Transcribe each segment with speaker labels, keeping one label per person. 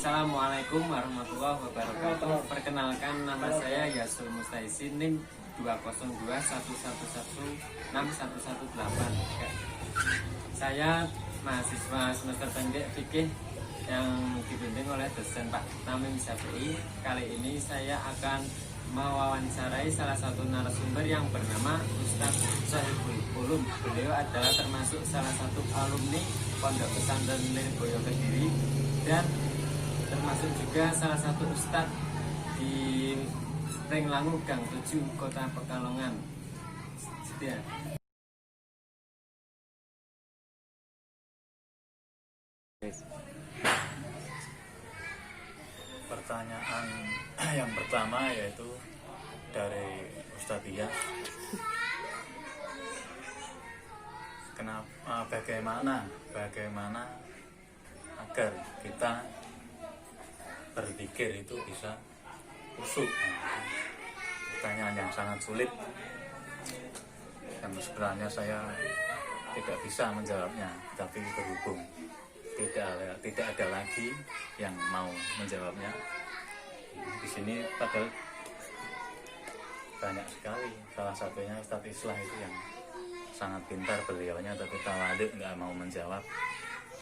Speaker 1: Assalamualaikum warahmatullahi wabarakatuh. Perkenalkan, nama saya Yasul Mustaisi, NIM 20211161118. Saya mahasiswa semester pendek fikih yang dibimbing oleh dosen Pak Tamim Syafi'i. Kali ini saya akan mewawancarai salah satu narasumber yang bernama Ustadz Sohibul Ulum. Beliau adalah termasuk salah satu alumni Pondok Pesantren Lirboyo Kediri dan termasuk juga salah satu ustadz di Renglangu Gang 7 Kota Pekalongan. Setia.
Speaker 2: Pertanyaan yang pertama yaitu dari Ustadz Iya, bagaimana agar kita berzikir itu bisa khusyuk? Pertanyaan yang sangat sulit yang sebenarnya saya tidak bisa menjawabnya, tapi berhubung tidak ada lagi yang mau menjawabnya di sini, padahal banyak sekali. Salah satunya Ustadz Islah itu yang sangat pintar beliaunya, tapi tawaduk nggak mau menjawab.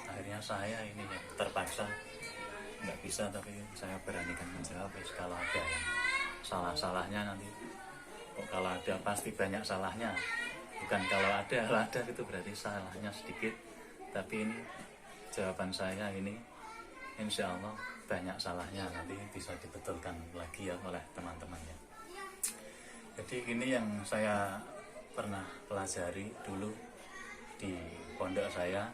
Speaker 2: Akhirnya saya ini yang terpaksa nggak bisa, tapi saya beranikan menjawab. Kalau ada yang salah-salahnya nanti, kalau ada pasti banyak salahnya, bukan kalau ada itu berarti salahnya sedikit, tapi ini jawaban saya ini insya Allah banyak salahnya, nanti bisa dibetulkan lagi ya oleh teman-temannya. Jadi ini yang saya pernah pelajari dulu di pondok saya.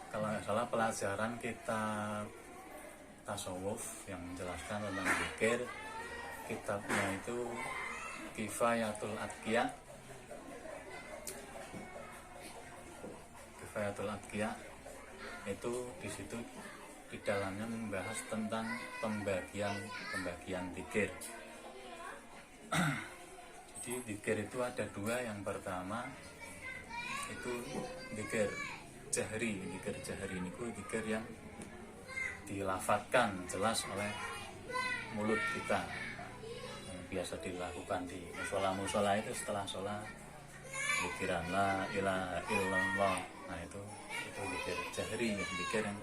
Speaker 2: Kalau nggak salah pelajaran kita tasawuf yang menjelaskan tentang zikir, kitabnya itu Kifayatul Atqiya itu di situ di dalamnya membahas tentang pembagian zikir. Jadi zikir itu ada dua. Yang pertama itu zikir jahri. Zikir jahri ini zikir yang dilafadzkan jelas oleh mulut kita, yang biasa dilakukan di musola itu setelah sholat, zikiran la ilaha illallah. Nah itu zikir jahri, zikir yang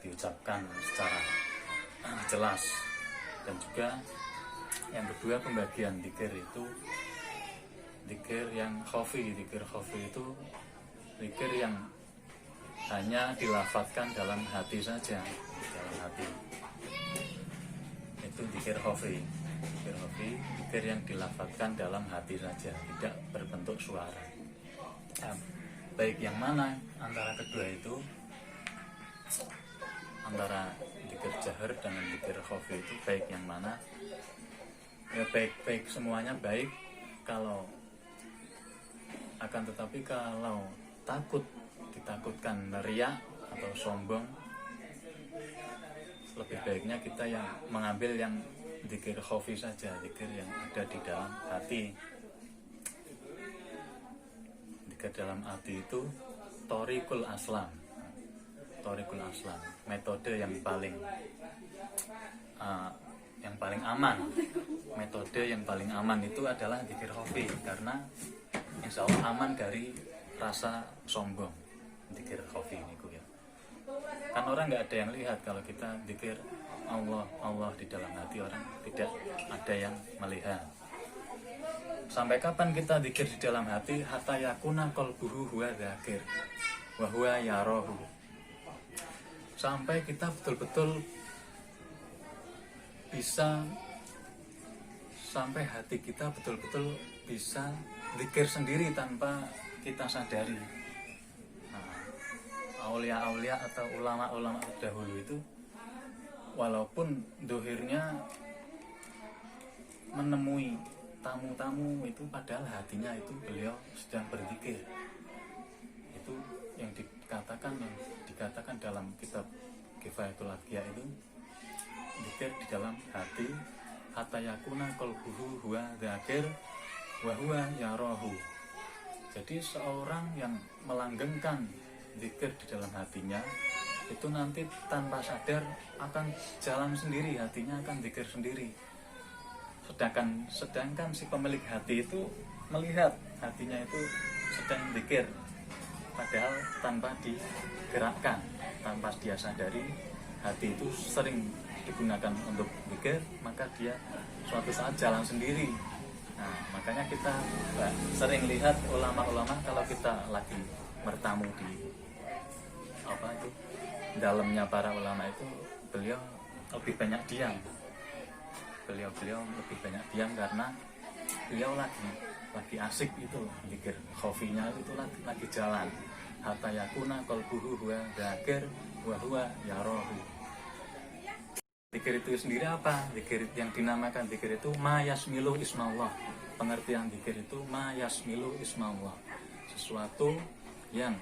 Speaker 2: diucapkan secara jelas. Dan juga yang kedua pembagian zikir itu zikir yang khafi. Zikir khafi itu zikir yang hanya dilafadzkan dalam hati saja, dalam hati. Itu zikir khafi. Zikir yang dilafadzkan dalam hati saja, tidak berbentuk suara. Baik yang mana antara kedua itu, antara zikir jahar dengan zikir khafi itu baik yang mana? Ya baik semuanya baik, kalau akan tetapi kalau ditakutkan riya atau sombong, lebih baiknya kita yang mengambil yang zikir khafi saja, zikir yang ada di dalam hati. Zikir dalam hati itu Thoriqul Aslam, metode yang paling aman. Metode yang paling aman itu adalah zikir khafi, karena insya Allah aman dari rasa sombong. Zikir khafi ini ya. Kan orang nggak ada yang lihat kalau kita zikir Allah di dalam hati, orang tidak ada yang melihat. Sampai kapan kita zikir di dalam hati? Hatta yakuna qalbuhu huwa dzakir wa huwa yarahu. Sampai kita betul-betul bisa, sampai hati kita betul-betul bisa zikir sendiri tanpa kita sadari. Aulia atau ulama-ulama dahulu itu walaupun dohirnya menemui tamu-tamu itu, padahal hatinya itu beliau sedang berzikir. Itu yang dikatakan dalam kitab Kifayatul Atqiya itu zikir di dalam hati, hatta yakuna qalbuhu huwa dzakir wa huwa yarahu. Jadi seorang yang melanggengkan zikir di dalam hatinya itu nanti tanpa sadar akan jalan sendiri, hatinya akan zikir sendiri. Sedangkan si pemilik hati itu melihat hatinya itu sedang zikir, padahal tanpa digerakkan, tanpa dia sadari hati itu sering digunakan untuk zikir, maka dia suatu saat jalan sendiri. Nah, makanya kita sering lihat ulama-ulama kalau kita lagi bertamu di dalamnya para ulama itu, beliau lebih banyak diam. Beliau lebih banyak diam karena beliau lagi asik itu zikir, khofinya itu lagi jalan. Hatta yakuna qalbuhu huwa dzakir wa huwa yarahu. Zikir itu sendiri apa? Zikir yang dinamakan zikir itu ma yasmilu ismallah. Pengertian zikir itu ma yasmilu ismallah. Sesuatu yang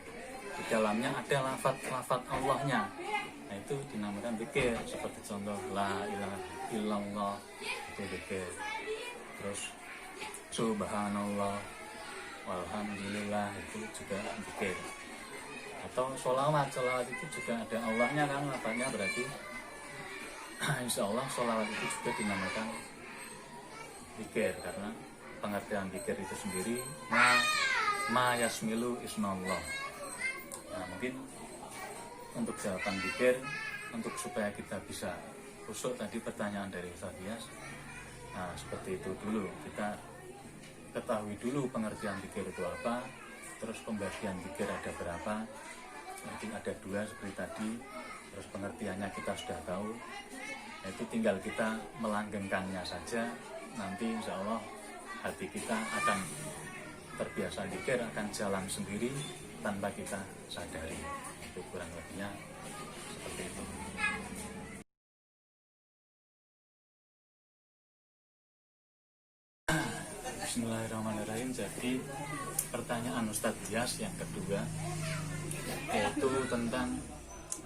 Speaker 2: di dalamnya ada lafaz Allahnya. Nah, itu dinamakan zikir. Seperti contoh la ilaha illallah, itu zikir. Terus subhanallah walhamdulillah, itu juga zikir. Atau sholawat itu juga ada Allahnya kan, lafaznya, berarti insya Allah sholawat itu juga dinamakan zikir, karena pengertian zikir itu sendiri ma yasmilu ismallah. Nah, mungkin untuk jawaban zikir, untuk supaya kita bisa khusyuk, tadi pertanyaan dari Ustaz Dias. Nah, seperti itu dulu, kita ketahui dulu pengertian zikir itu apa, terus pembagian zikir ada berapa, mungkin ada 2 seperti tadi, terus pengertiannya kita sudah tahu. Nah, itu tinggal kita melanggengkannya saja, nanti insya Allah hati kita akan terbiasa zikir, akan jalan sendiri tanpa kita sadari. Itu kurang lebihnya seperti itu. Bismillahirrahmanirrahim. Jadi pertanyaan Ustadz Dias yang kedua, yaitu tentang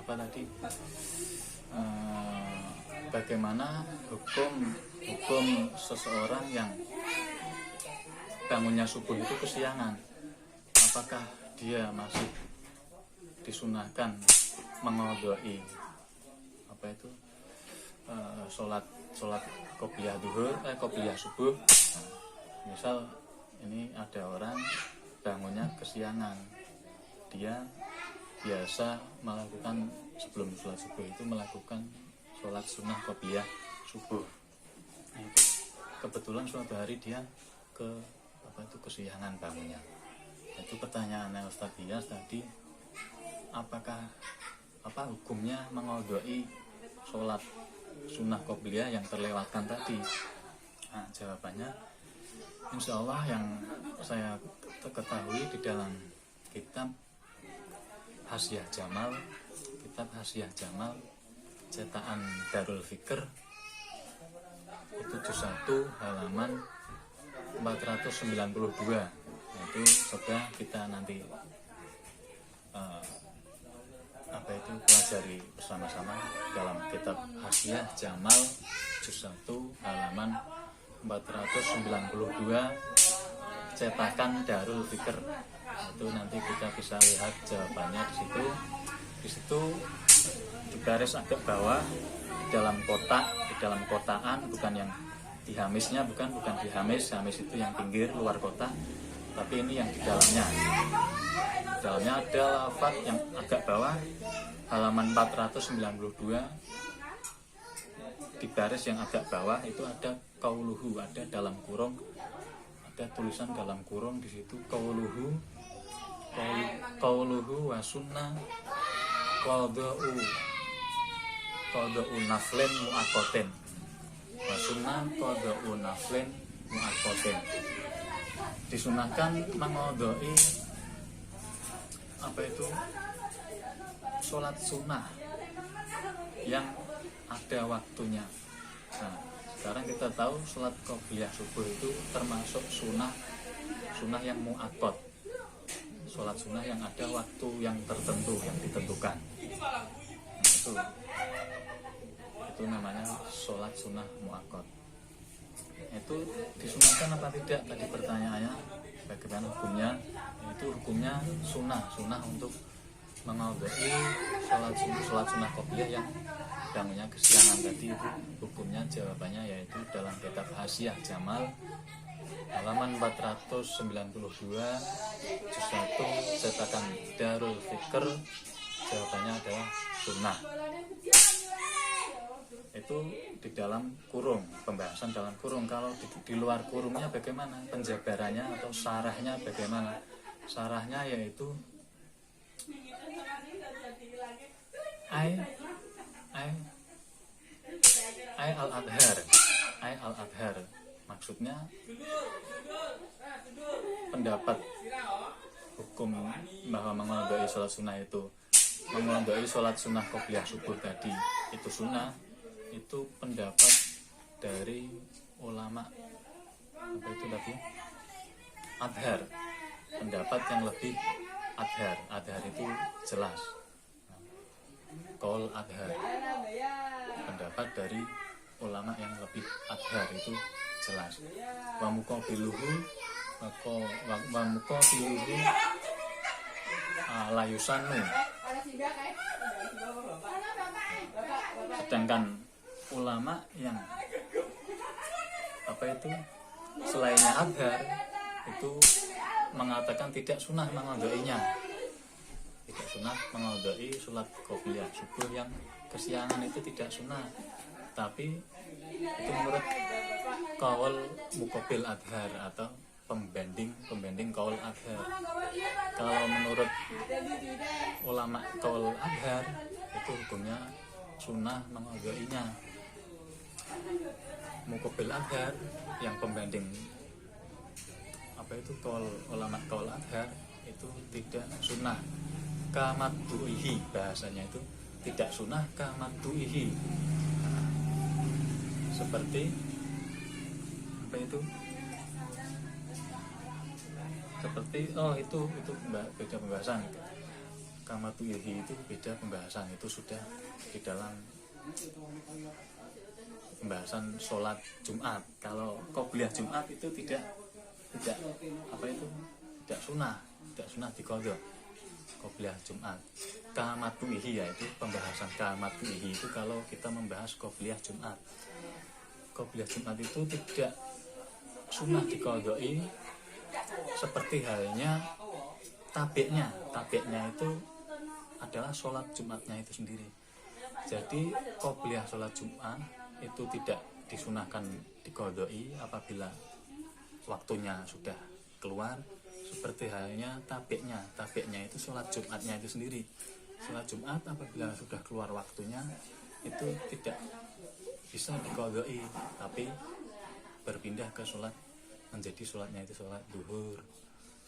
Speaker 2: apa tadi, bagaimana hukum seseorang yang bangunnya subuh itu kesiangan. Apakah dia masih disunahkan mengodoi sholat qobliyah duhur, qobliyah subuh. Misal ini ada orang bangunnya kesiangan, dia biasa melakukan sebelum sholat subuh itu melakukan sholat sunnah qobliyah subuh. Nah, itu kebetulan suatu hari dia kesiangan bangunnya. Itu pertanyaannya Ustaz Dias tadi, apakah hukumnya mengodoi sholat sunnah qobliyah yang terlewatkan tadi? Nah, jawabannya insya Allah yang saya ketahui di dalam kitab Hasyiah Jamal cetakan Darul Fikr, itu juz 1 halaman 492. Itu sudah kita nanti pelajari bersama-sama dalam kitab Hasyiah Jamal juz 1 halaman 492 cetakan Darul Fikr. Itu nanti kita bisa lihat jawabannya di situ. Di situ di garis agak bawah, di dalam kotaan, bukan yang di hamisnya, bukan di hamis itu yang pinggir luar kotak, tapi ini yang di dalamnya. Di dalamnya ada lafaz yang agak bawah, halaman 492. Di baris yang agak bawah itu ada qauluhu, ada dalam kurung, ada tulisan dalam kurung di situ qauluhu wa sunnah qada'u naflin mu'aqqatin wa sunnah qada'u naflin mu'aqqatin. Disunahkan mengodoi sholat sunnah yang ada waktunya. Nah, sekarang kita tahu sholat qobliyah subuh itu termasuk sunnah yang mu'aqqad, sholat sunnah yang ada waktu yang tertentu, yang ditentukan. Nah, itu namanya sholat sunnah mu'aqqad. Itu disunahkan apa tidak? Tadi pertanyaannya bagaimana hukumnya? Itu hukumnya sunnah untuk mengodai sholat sunnah qobliyah yang bangunnya kesiangan tadi, itu hukumnya jawabannya yaitu dalam kitab Hasyiah Jamal halaman 492 juz 1 cetakan Darul Fikr, jawabannya adalah sunnah. Itu di dalam kurung, pembahasan dalam kurung. Kalau di luar kurungnya bagaimana penjabarannya atau sarahnya bagaimana? Sarahnya yaitu ai al adhar maksudnya pendapat hukum bahwa mengodai sholat sunnah itu, mengodai sholat sunnah qobliyah subuh tadi itu sunnah, itu pendapat dari ulama apa itu tadi adhar, pendapat yang lebih adhar itu jelas, qaul adhar, pendapat dari ulama yang lebih adhar itu jelas. Wa muqabiluhu layusanu, sedangkan ulama yang apa itu selainnya adhar itu mengatakan tidak sunnah mengodainya, tidak sunnah mengodai sholat qobliyah subuh yang kesiangan itu tidak sunnah, tapi itu menurut qaul muqabil adhar atau pembanding qaul adhar. Kalau menurut ulama qaul adhar itu hukumnya sunnah mengodainya. Muqabil adhar yang pembanding apa itu ulama qaul adhar itu tidak sunnah kamadduihi, bahasanya itu tidak sunnah kamadduihi, seperti apa itu, seperti itu beda pembahasan. Kamadduihi itu beda pembahasan, itu sudah di dalam pembahasan sholat Jumat. Kalau qobliyah Jumat itu tidak apa itu tidak sunnah diqadha qobliyah Jumat. Kamadduihi yaitu pembahasan kamadduihi itu kalau kita membahas qobliyah Jumat. Qobliyah Jumat itu tidak sunnah diqadai, seperti halnya tabi'nya itu adalah sholat Jumatnya itu sendiri. Jadi qobliyah sholat Jumat itu tidak disunahkan diqadai apabila waktunya sudah keluar, seperti halnya tabi'nya itu sholat Jumatnya itu sendiri. Sholat Jumat apabila sudah keluar waktunya itu tidak bisa diqadai, tapi berpindah ke sholat, menjadi sholatnya itu sholat duhur.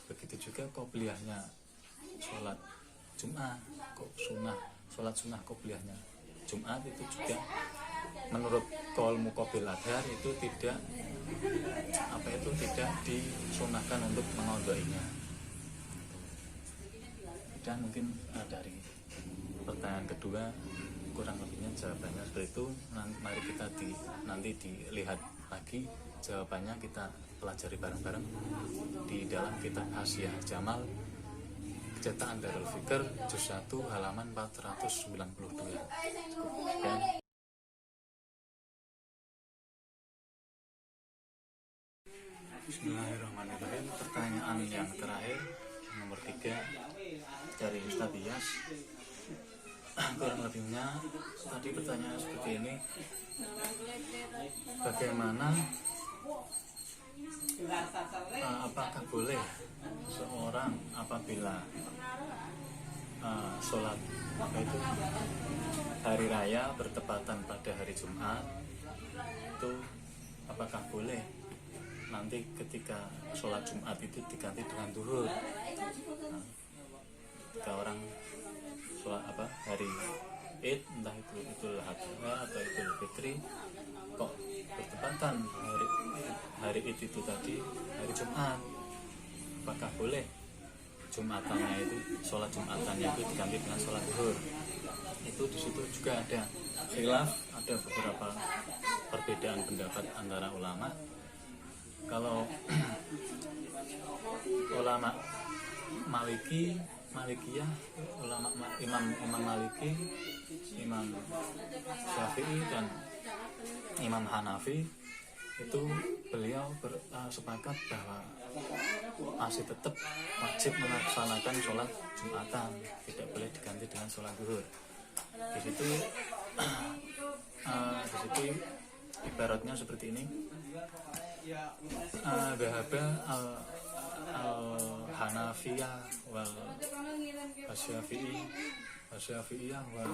Speaker 2: Begitu juga qobliyahnya sholat Jumat, sholat sunnah qobliyahnya Jumat itu juga menurut qaul muqabil adhar itu tidak disunahkan untuk mengodainya. Dan mungkin dari pertanyaan kedua kurang lebihnya jawabannya seperti itu. Mari kita nanti dilihat lagi jawabannya, kita pelajari bareng-bareng di dalam kitab Hasyiah Jamal cetakan Darul Fikr juz 1 halaman 492. Dan Bismillahirrahmanirrahim. Pertanyaan yang terakhir nomor 3 dari Ustadz Iyas. Kurang lebihnya tadi pertanyaan seperti ini: bagaimana apakah boleh seorang apabila sholat hari raya bertepatan pada hari Jumat itu, apakah boleh nanti ketika sholat Jumat itu diganti dengan duhur? Ketika orang sholat hari Id, entah itu Idul Adha atau Idul Fitri, kok bertepatan hari Id itu tadi hari Jumat, apakah boleh Jumatannya itu, sholat Jumatannya itu diganti dengan sholat duhur? Itu di situ juga ada khilaf, ada beberapa perbedaan pendapat antara ulama. Kalau ulama Maliki Malikiyah, Imam Maliki, Imam Syafi'i dan Imam Hanafi itu beliau sepakat bahwa masih tetap wajib melaksanakan sholat Jumatan, tidak boleh diganti dengan sholat zuhur. Di situ ibaratnya seperti ini. Dhahaba al-Hanafiyah wal Syafi'iyah wal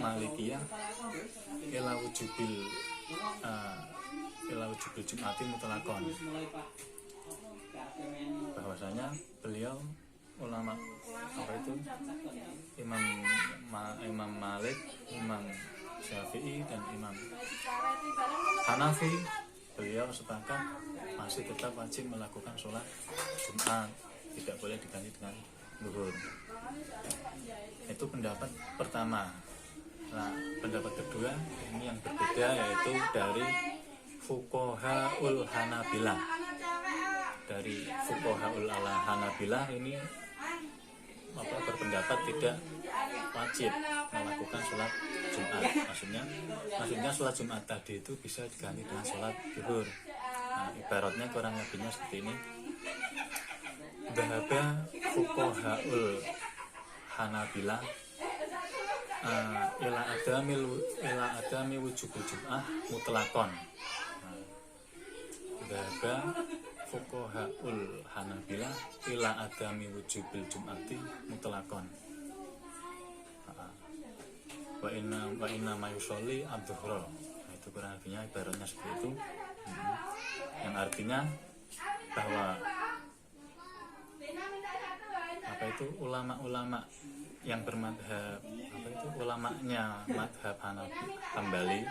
Speaker 2: Malikiyah ila wujubil Jum'ati mutlaqan. Bahwasanya beliau ulama Imam Malik, Imam Syafi'i dan Imam Hanafi, beliau sepakat masih tetap wajib melakukan sholat Jumat, tidak boleh diganti dengan zuhur. Itu pendapat pertama. Nah, pendapat kedua ini yang berbeda, yaitu dari fuqahaul Hanabilah. Dari fuqahaul Hanabilah ini berpendapat tidak wajib melakukan sholat Jumat. Maksudnya sholat Jumat tadi itu bisa diganti dengan sholat zuhur. Nah, ibaratnya kurang lebihnya seperti ini. Dhahaba fuqahaul Hanabilah ila adami wujubul jum'ah mutlaqan. Dhahaba fuqahaul Hanabilah ila adami wujubil jum'ati mutlaqan. Wa inna ma yusolli ad-dhuhra. Nah, itu kurang lebihnya ibaratnya seperti itu. Yang artinya bahwa ulama-ulama yang bermadhab ulamanya madhab Hambali,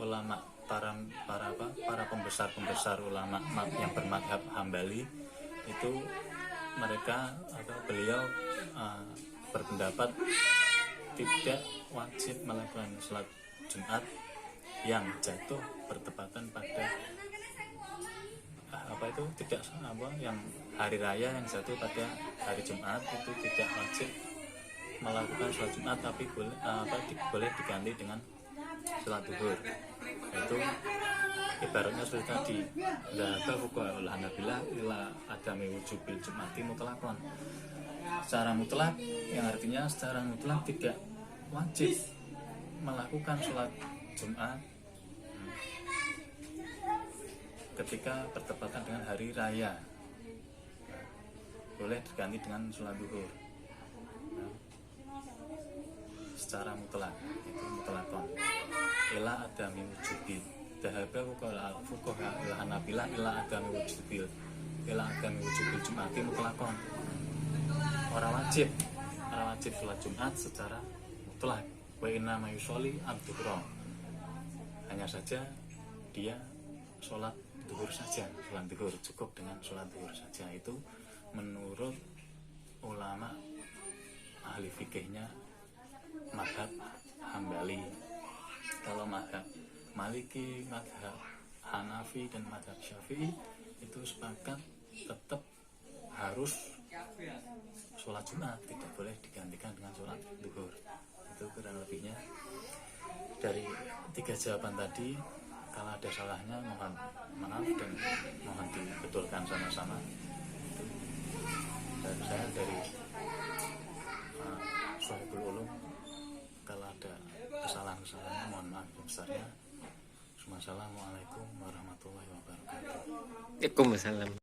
Speaker 2: ulama para pembesar ulama yang bermadhab Hambali itu beliau berpendapat tidak wajib melakukan sholat Jumat yang jatuh bertepatan pada yang hari raya yang jatuh pada hari Jumat, itu tidak wajib melakukan sholat Jumat, tapi boleh diganti dengan sholat zuhur. Itu ibaratnya seperti tadi, dhahaba fuqahaul Hanabilah ila adami wujubil jum'ati mutlaqan. Secara mutlak, yang artinya secara mutlak tidak wajib melakukan sholat Jumat ketika bertepatan dengan hari raya, boleh diganti dengan sholat zuhur. Secara mutlak, itu mutlakon. Ila adami wujubil. Dhahaba fuqahaul Hanabilah ila adami wujubil jum'ati mutlakon. Orang wajib sholat Jumat secara mutlak. Wa inna ma yusolli ad-dhuhra. Hanya saja dia sholat zuhur saja, sholat zuhur, cukup dengan sholat zuhur saja. Itu menurut ulama ahli fikihnya madhab Hambali. Kalau madhab Maliki, madhab Hanafi dan madhab Syafi'i itu sepakat tetap harus sholat Jumat, tidak boleh digantikan dengan sholat zuhur. Itu kurang lebihnya dari 3 jawaban tadi. Kalau ada salahnya mohon maaf dan mohon dibetulkan sama-sama. Dan saya dari Sohibul Ulum, kalau ada kesalahan-kesalahan mohon maaf yang besarnya. Assalamualaikum warahmatullahi wabarakatuh.
Speaker 1: Waalaikumsalam.